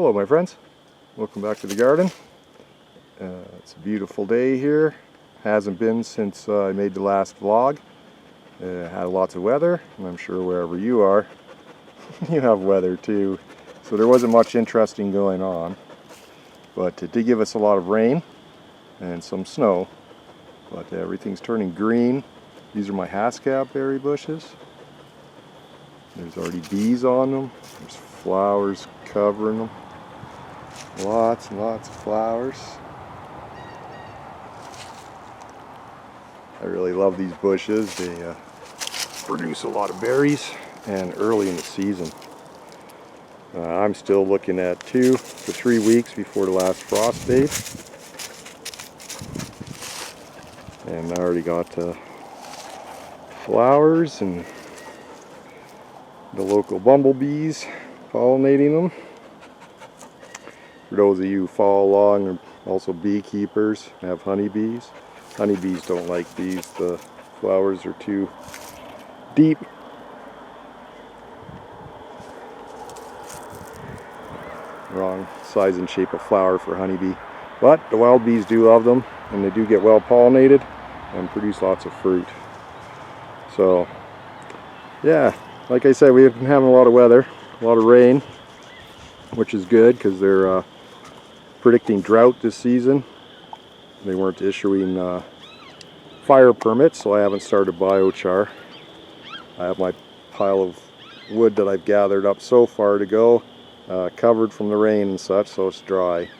Hello my friends, welcome back to the garden. It's a beautiful day here. Hasn't been since I made the last vlog. Had lots of weather, and I'm sure wherever you are you have weather too, so there wasn't much interesting going on, but it did give us a lot of rain and some snow, but everything's turning green. These are my haskap berry bushes. There's already bees on them. There's flowers covering them. Lots and lots of flowers. I really love these bushes. They produce a lot of berries, and early in the season. I'm still looking at 2 to 3 weeks before the last frost date. And I already got flowers and the local bumblebees pollinating them. For those of you who follow along, and also beekeepers, have honeybees. Honeybees don't like these. The flowers are too deep. Wrong size and shape of flower for honeybee. But the wild bees do love them, and they do get well pollinated and produce lots of fruit. So yeah, like I said, we've been having a lot of weather, a lot of rain, which is good because they're predicting drought this season. They weren't issuing fire permits, so I haven't started biochar. I have my pile of wood that I've gathered up so far to go, covered from the rain and such, so it's dry.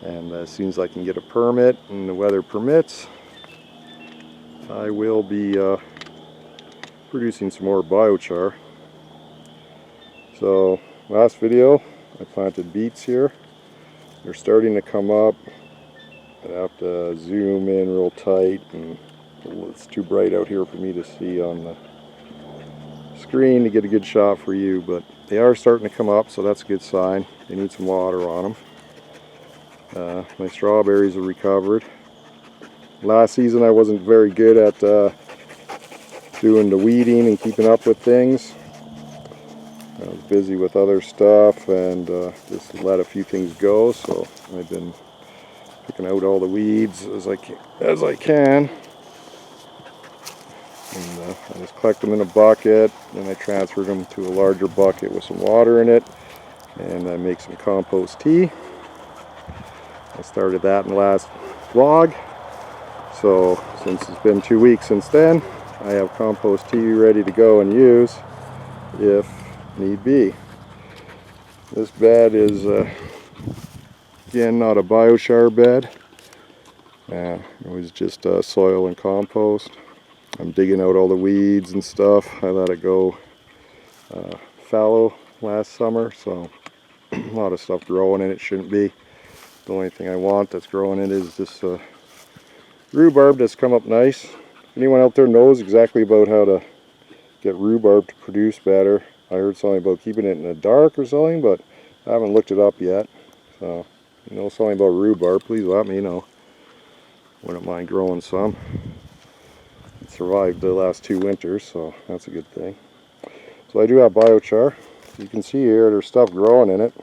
And as soon as I can get a permit and the weather permits, I will be producing some more biochar. So last video I planted beets here. They're starting to come up. I have to zoom in real tight, and it's too bright out here for me to see on the screen to get a good shot for you, but they are starting to come up, so that's a good sign. They need some water on them. My strawberries are recovered. Last season I wasn't very good at doing the weeding and keeping up with things. I was busy with other stuff and just let a few things go, so I've been picking out all the weeds as I can. And I just collect them in a bucket, then I transfer them to a larger bucket with some water in it, and I make some compost tea. I started that in the last vlog, so since it's been 2 weeks since then, I have compost tea ready to go and use if need be. This bed is again not a biochar bed. It was just soil and compost. I'm digging out all the weeds and stuff. I let it go fallow last summer, so a lot of stuff growing in it shouldn't be. The only thing I want that's growing in it is this rhubarb that's come up nice. Anyone out there knows exactly about how to get rhubarb to produce better? I heard something about keeping it in the dark or something, but I haven't looked it up yet. So, if you know something about rhubarb, please let me know. Wouldn't mind growing some. It survived the last 2 winters, so that's a good thing. So I do have biochar. You can see here there's stuff growing in it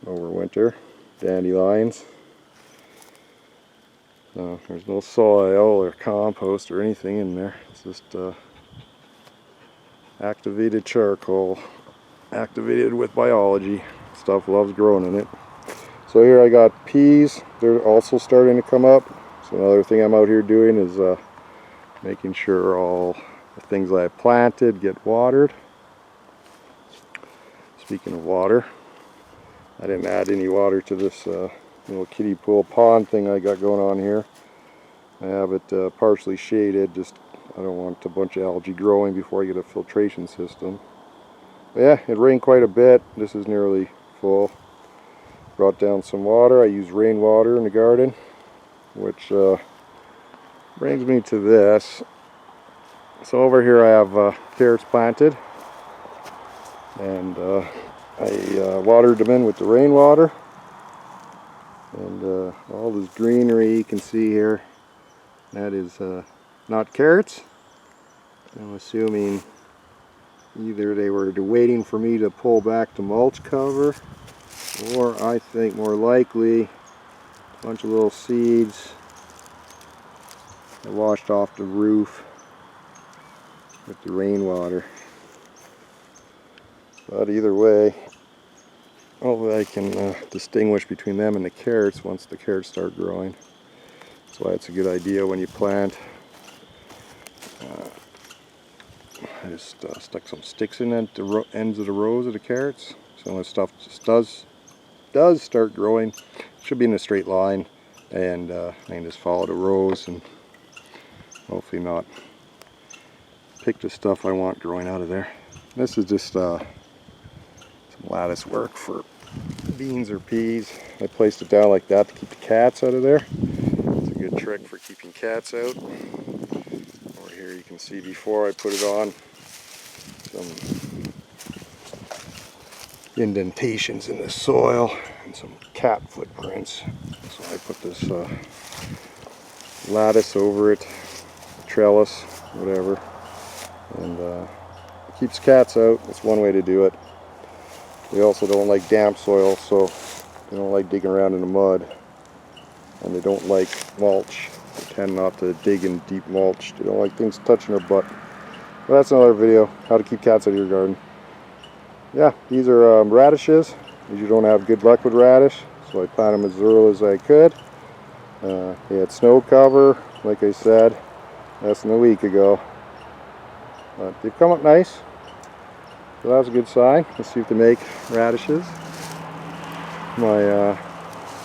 over winter. Dandelions. There's no soil or compost or anything in there. It's just activated charcoal, activated with biology. Stuff loves growing in it. So here I got peas. They're also starting to come up. So another thing I'm out here doing is making sure all the things that I planted get watered. Speaking of water, I didn't add any water to this little kiddie pool pond thing I got going on here. I have it partially shaded, just I don't want a bunch of algae growing before I get a filtration system. But yeah, it rained quite a bit. This is nearly full. Brought down some water. I use rainwater in the garden, which brings me to this. So over here I have carrots planted, and I watered them in with the rainwater. And all this greenery you can see here, that is not carrots. I'm assuming Either they were waiting for me to pull back the mulch cover, or I think more likely a bunch of little seeds that washed off the roof with the rainwater. But either way, hopefully I can distinguish between them and the carrots once the carrots start growing. That's why it's a good idea when you plant. I just stuck some sticks in at the ends of the rows of the carrots, so when stuff just does start growing, it should be in a straight line, and I can just follow the rows and hopefully not pick the stuff I want growing out of there. This is just some lattice work for beans or peas. I placed it down like that to keep the cats out of there. It's a good trick for keeping cats out. Over here you can see before I put it on some indentations in the soil and some cat footprints. So I put this lattice over it, trellis, whatever, and it keeps cats out. It's one way to do it. They also don't like damp soil, so they don't like digging around in the mud, and they don't like mulch. They tend not to dig in deep mulch. They don't like things touching their butt. But that's another video, how to keep cats out of your garden. Yeah, these are radishes. You don't have good luck with radish, so I planted them as early as I could. They had snow cover, like I said, less than a week ago. But they've come up nice, so that's a good sign. Let's see if they make radishes. My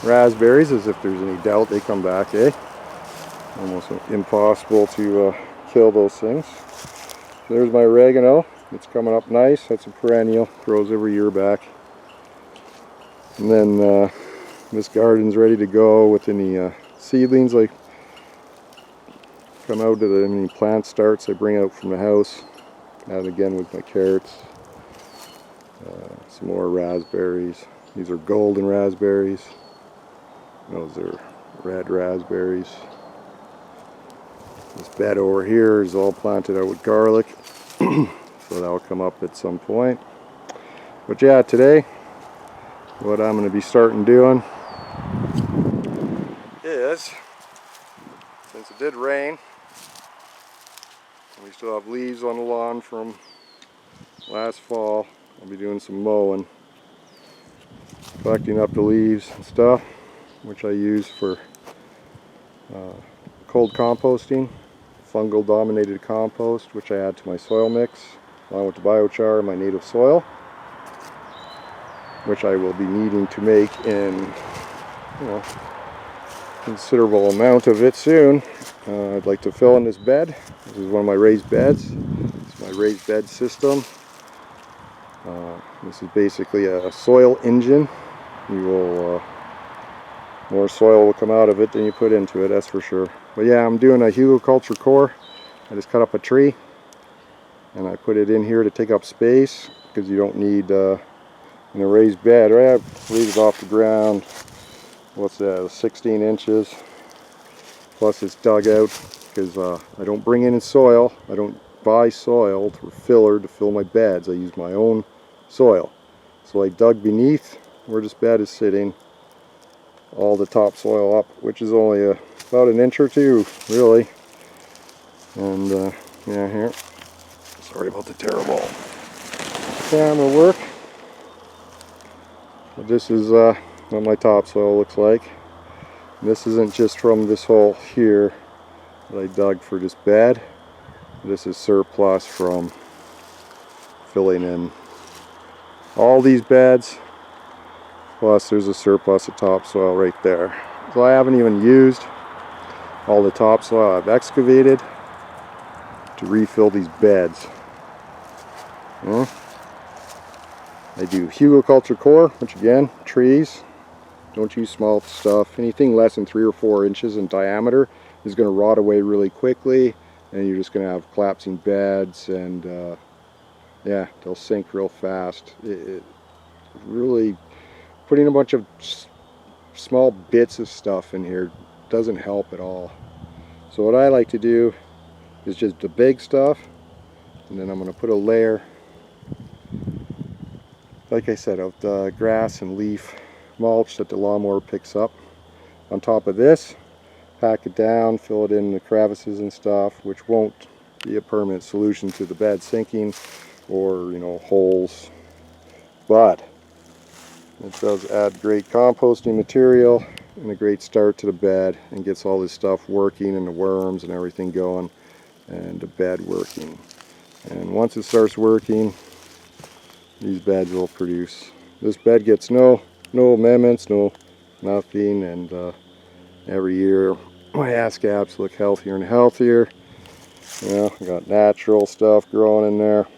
raspberries, as if there's any doubt they come back, eh? Almost impossible to kill those things. There's my oregano. It's coming up nice. That's a perennial. Grows every year back. And then this garden's ready to go with any seedlings like come out of any plant starts I bring out from the house. Add again with my carrots. Some more raspberries. These are golden raspberries. Those are red raspberries. This bed over here is all planted out with garlic. So that'll come up at some point. But yeah, today what I'm going to be starting doing is, since it did rain and we still have leaves on the lawn from last fall, I'll be doing some mowing, collecting up the leaves and stuff, which I use for cold composting, fungal dominated compost, which I add to my soil mix along with the biochar and my native soil, which I will be needing to make in considerable amount of it soon. I'd like to fill in this bed. This is one of my raised beds. It's my raised bed system. This is basically a soil engine. You will more soil will come out of it than you put into it, that's for sure. But yeah, I'm doing a huglekulture core. I just cut up a tree and I put it in here to take up space, because you don't need in a raised bed, right? I raised it off the ground, what's that, 16 inches, plus it's dug out, because I don't bring in soil. I don't buy soil for filler to fill my beds. I use my own soil. So I dug beneath where this bed is sitting, all the topsoil up, which is only about an inch or two, really. And yeah, here, sorry about the terrible camera work. But this is what my topsoil looks like. And this isn't just from this hole here that I dug for this bed. This is surplus from filling in all these beds. Plus there's a surplus of topsoil right there. So I haven't even used all the topsoil I've excavated to refill these beds. I do huglekulture core, which again, trees. Don't use small stuff. Anything less than 3 or 4 inches in diameter is going to rot away really quickly, and you're just going to have collapsing beds, and yeah, they'll sink real fast. It really, putting a bunch of small bits of stuff in here doesn't help at all. So what I like to do is just the big stuff, and then I'm going to put a layer like I said, of the grass and leaf mulch that the lawnmower picks up. On top of this, pack it down, fill it in the crevices and stuff, which won't be a permanent solution to the bed sinking or, you know, holes, but it does add great composting material and a great start to the bed, and gets all this stuff working and the worms and everything going and the bed working. And once it starts working, these beds will produce. This bed gets no amendments, no nothing, and every year my ass gaps look healthier and healthier. You know, I got natural stuff growing in there,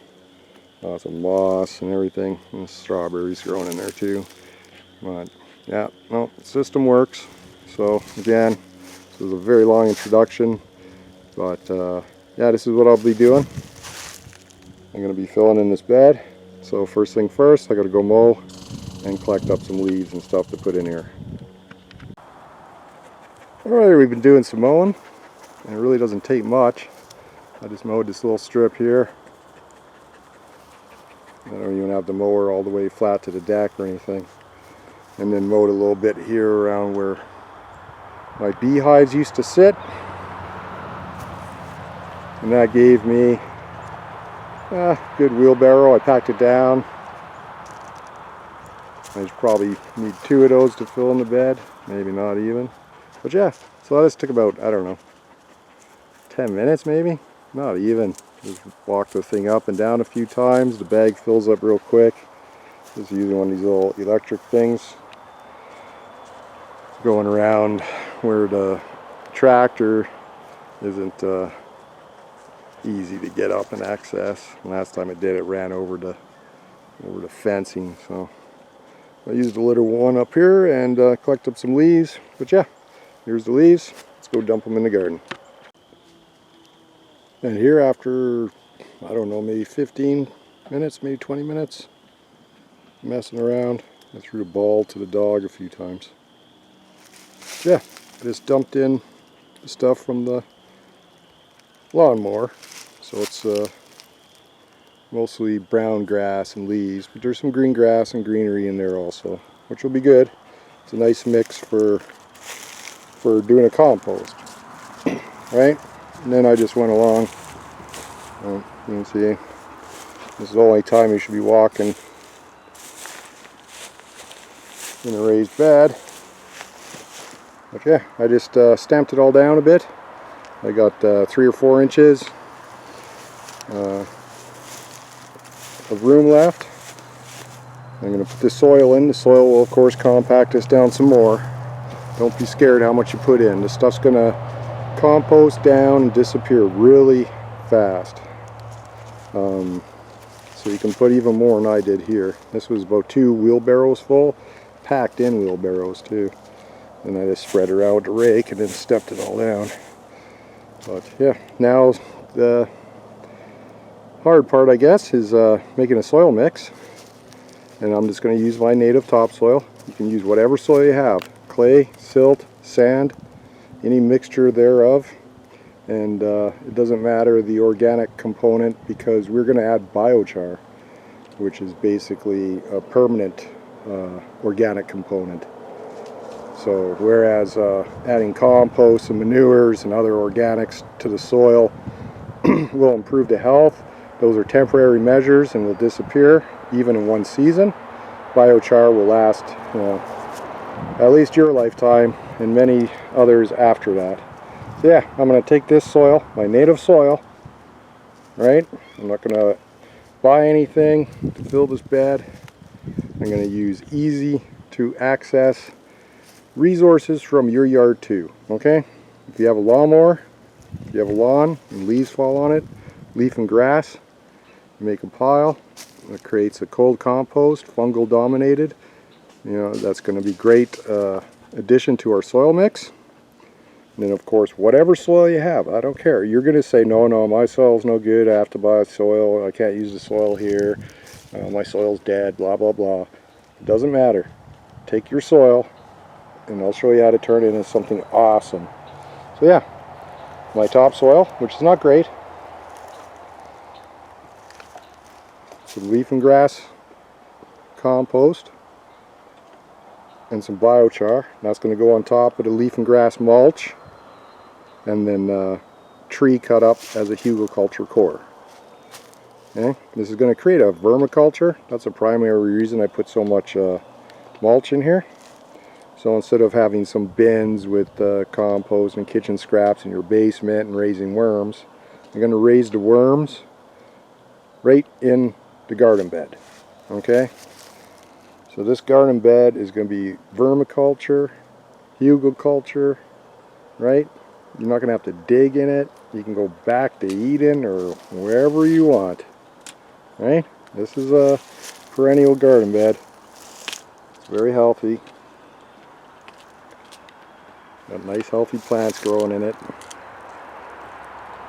lots of moss and everything, and strawberries growing in there too. But yeah, no, the system works. So again, this was a very long introduction, but yeah, this is what I'll be doing. I'm going to be filling in this bed. So first thing first, I got to go mow and collect up some leaves and stuff to put in here. Alright, we've been doing some mowing, and it really doesn't take much. I just mowed this little strip here. I don't even have the mower all the way flat to the deck or anything. And then mowed a little bit here around where my beehives used to sit. And that gave me a good wheelbarrow. I packed it down. I probably need 2 of those to fill in the bed, maybe not even. But yeah, so this took about, I don't know, 10 minutes maybe? Not even. Just walk the thing up and down a few times. The bag fills up real quick. Just using one of these little electric things. Going around where the tractor isn't easy to get up and access. Last time it did, it ran over the fencing. So I used the little one up here and collect up some leaves. But yeah, here's the leaves. Let's go dump them in the garden. And here, after, I don't know, maybe 15 minutes, maybe 20 minutes messing around, I threw the ball to the dog a few times. Yeah, just dumped in the stuff from the lawnmower. So it's mostly brown grass and leaves, but there's some green grass and greenery in there also, which will be good. It's a nice mix for doing a compost, right? And then I just went along. You can see, this is the only time you should be walking in a raised bed. But yeah, I just stamped it all down a bit. I got 3 or 4 inches of room left. I'm going to put the soil in. The soil will of course compact this down some more. Don't be scared how much you put in. This stuff's going to compost down and disappear really fast. So you can put even more than I did here. This was about 2 wheelbarrows full, packed in wheelbarrows too. And I just spread her out with the rake and then stepped it all down. But yeah, now the hard part, I guess, is making a soil mix. And I'm just going to use my native topsoil. You can use whatever soil you have. Clay, silt, sand, any mixture thereof. And it doesn't matter the organic component, because we're going to add biochar, which is basically a permanent organic component. So whereas adding compost and manures and other organics to the soil will improve the health, those are temporary measures and will disappear even in one season. Biochar will last, you know, at least your lifetime and many others after that. So yeah, I'm going to take this soil, my native soil, right? I'm not going to buy anything to fill this bed. I'm going to use easy to access resources from your yard too, okay? If you have a lawnmower, if you have a lawn and leaves fall on it, leaf and grass, you make a pile. It creates a cold compost, fungal dominated. You know, that's going to be great addition to our soil mix. And then of course, whatever soil you have, I don't care. You're going to say, no, my soil's no good, I have to buy soil, I can't use the soil here, my soil's dead, blah, blah, blah. It doesn't matter. Take your soil, and I'll show you how to turn it into something awesome. So yeah, my topsoil, which is not great. Some leaf and grass compost and some biochar. That's going to go on top of the leaf and grass mulch, and then tree cut up as a huglekulture core. Okay? This is going to create a vermiculture. That's the primary reason I put so much mulch in here. So instead of having some bins with compost and kitchen scraps in your basement and raising worms, I'm going to raise the worms right in the garden bed. Okay? So this garden bed is going to be vermiculture, huglekulture, right? You're not going to have to dig in it. You can go back to Eden or wherever you want. Right? This is a perennial garden bed. It's very healthy. Got nice healthy plants growing in it.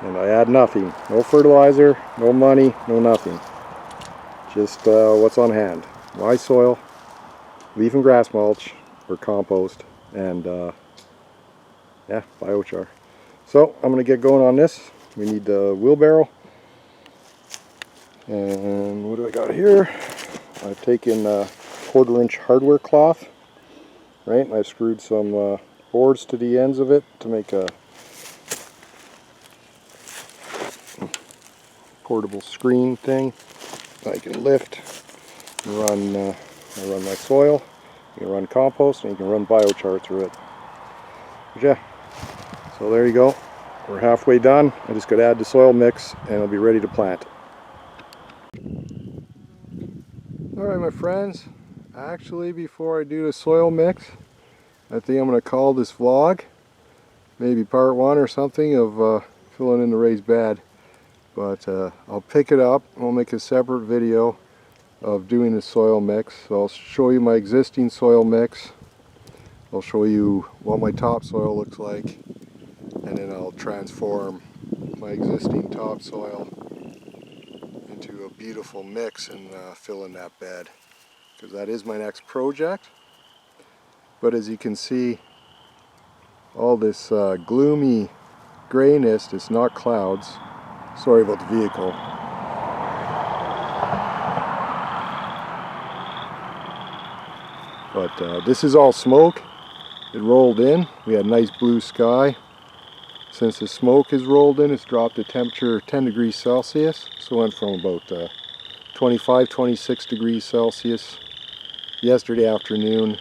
And I add nothing. No fertilizer, no money, no nothing. Just what's on hand. My soil, leaf and grass mulch, or compost, and yeah, biochar. So I'm going to get going on this. We need the wheelbarrow. And what do I got here? I've taken a 1/4-inch hardware cloth, right? And I've screwed some boards to the ends of it to make a portable screen thing I can lift and run. I run my soil, you can run compost, and you can run biochar through it. But yeah, so there you go. We're halfway done. I just got to add the soil mix and it'll be ready to plant. Alright my friends, actually before I do the soil mix, I think I'm going to call this vlog, maybe part 1 or something of filling in the raised bed. But I'll pick it up, I'll make a separate video of doing the soil mix. So I'll show you my existing soil mix, I'll show you what my topsoil looks like, and then I'll transform my existing topsoil into a beautiful mix and fill in that bed, because that is my next project. But as you can see, all this gloomy grayness, it's not clouds. Sorry about the vehicle. But this is all smoke. It rolled in. We had nice blue sky. Since the smoke has rolled in, it's dropped the temperature 10 degrees Celsius. So it went from about 25, 26 degrees Celsius yesterday afternoon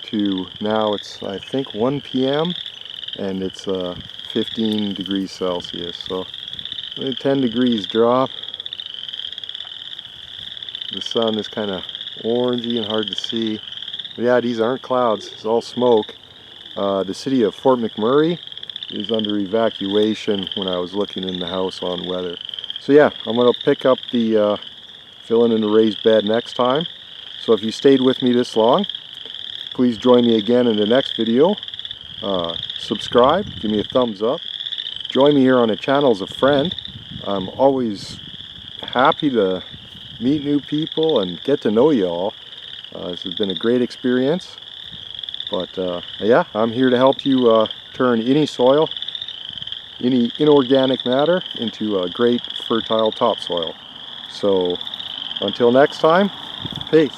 to now it's, I think, 1 p.m. and it's 15 degrees Celsius. So a 10 degrees drop. The sun is kind of orangey and hard to see. But yeah, these aren't clouds, it's all smoke. The city of Fort McMurray is under evacuation when I was looking in the house on weather. So yeah, I'm going to pick up the filling in the raised bed next time. So if you stayed with me this long, please join me again in the next video. Subscribe, give me a thumbs up. Join me here on the channel as a friend. I'm always happy to meet new people and get to know you all. This has been a great experience. But yeah, I'm here to help you turn any soil, any inorganic matter into a great fertile topsoil. So until next time, peace.